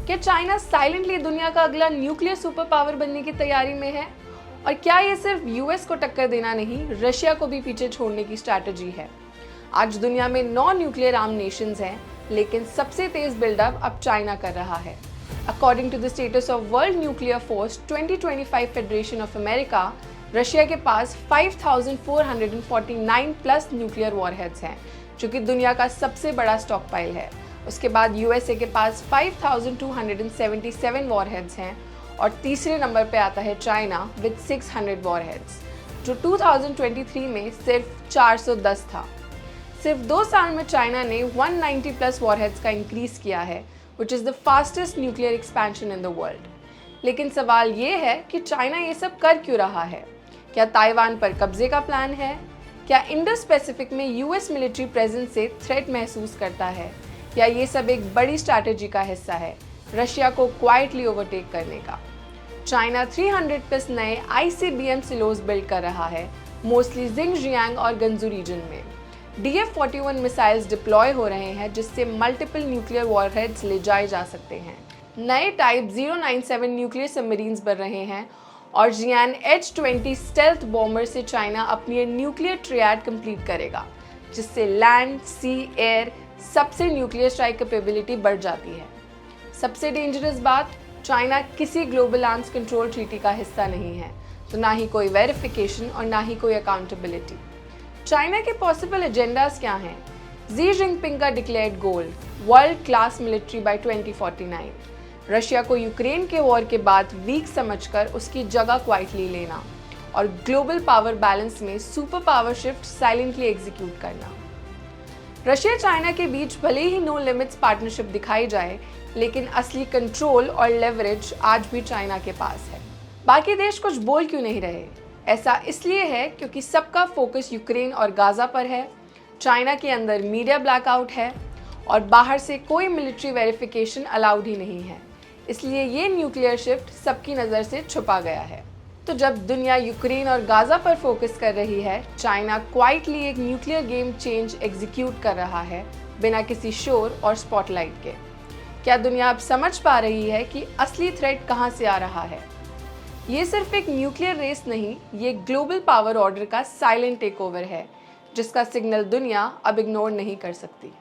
क्या China silently दुनिया का अगला न्यूक्लियर सुपर पावर बनने की तैयारी में है? और क्या ये सिर्फ यूएस को टक्कर देना नहीं, रशिया को भी पीछे छोड़ने की स्ट्रैटेजी है? आज दुनिया में 9 न्यूक्लियर आर्म नेशंस हैं, लेकिन सबसे तेज बिल्डअप अब चाइना कर रहा है। According to the status of world nuclear force 2025 federation of America, Russia के पास 5,449 प्लस न्यूक्लियर वॉरहेड्स हैं, जो कि दुनिया का सबसे बड़ा स्टॉक पाइल है। उसके बाद यूएसए के पास 5,277 वॉरहेड्स हैं और तीसरे नंबर पे आता है चाइना विद 600 वॉरहेड्स, जो 2023 में सिर्फ 410 था। सिर्फ 2 साल में चाइना ने 190 प्लस वॉरहेड्स का इंक्रीज किया है, which is the fastest nuclear expansion in the world. लेकिन सवाल ये है कि चाइना ये सब कर क्यों रहा है? क्या ताइवान पर कब्जे का प्लान है? क्या इंडो पैसिफिक में यूएस मिलिट्री प्रेजेंस से थ्रेट महसूस करता है? या ये सब एक बड़ी स्ट्रैटेजी का हिस्सा है, रशिया को क्वाइटली ओवरटेक करने का? चाइना 300 प्लस नए ICBM सिलोस बिल्ड कर रहा है, मोस्टली जिंगजियांग और गंजू रीजन में। DF-41 मिसाइल्स डिप्लॉय हो रहे हैं, जिससे मल्टीपल न्यूक्लियर वॉरहेड्स ले जाए जा सकते हैं। नए टाइप 097 न्यूक्लियर सबमरीन्स बन रहे हैं और जियान H-20 स्टेल्थ बॉम्बर से चाइना अपनी न्यूक्लियर ट्रियाड कंप्लीट करेगा, जिससे लैंड, सी, एयर सबसे न्यूक्लियर स्ट्राइक कैपेबिलिटी बढ़ जाती है। सबसे डेंजरस बात, चाइना किसी ग्लोबल आर्म्स कंट्रोल ट्रीटी का हिस्सा नहीं है, तो ना ही कोई वेरिफिकेशन और ना ही कोई अकाउंटेबिलिटी। चाइना के पॉसिबल एजेंडाज क्या हैं? जी जिनपिंग का declared goal, world class military by 2049, Russia को यूक्रेन के वॉर के बाद वीक समझकर उसकी जगह क्वाइटली लेना और ग्लोबल पावर बैलेंस में super power shift silently execute करना। रशिया चाइना के बीच भले ही नो लिमिट्स पार्टनरशिप दिखाई जाए, लेकिन असली कंट्रोल और लेवरेज आज भी चाइना के पास है। बाकी देश कुछ बोल क्यों नहीं रहे? ऐसा इसलिए है क्योंकि सबका फोकस यूक्रेन और गाजा पर है। चाइना के अंदर मीडिया ब्लैकआउट है और बाहर से कोई मिलिट्री वेरिफिकेशन अलाउड ही नहीं है, इसलिए ये न्यूक्लियर शिफ्ट सबकी नज़र से छुपा गया है। तो जब दुनिया यूक्रेन और गाजा पर फोकस कर रही है, चाइना क्वाइटली एक न्यूक्लियर गेम चेंज एग्जीक्यूट कर रहा है, बिना किसी शोर और स्पॉटलाइट के। क्या दुनिया अब समझ पा रही है कि असली थ्रेट कहां से आ रहा है? ये सिर्फ एक न्यूक्लियर रेस नहीं, ये ग्लोबल पावर ऑर्डर का साइलेंट टेकओवर है, जिसका सिग्नल दुनिया अब इग्नोर नहीं कर सकती।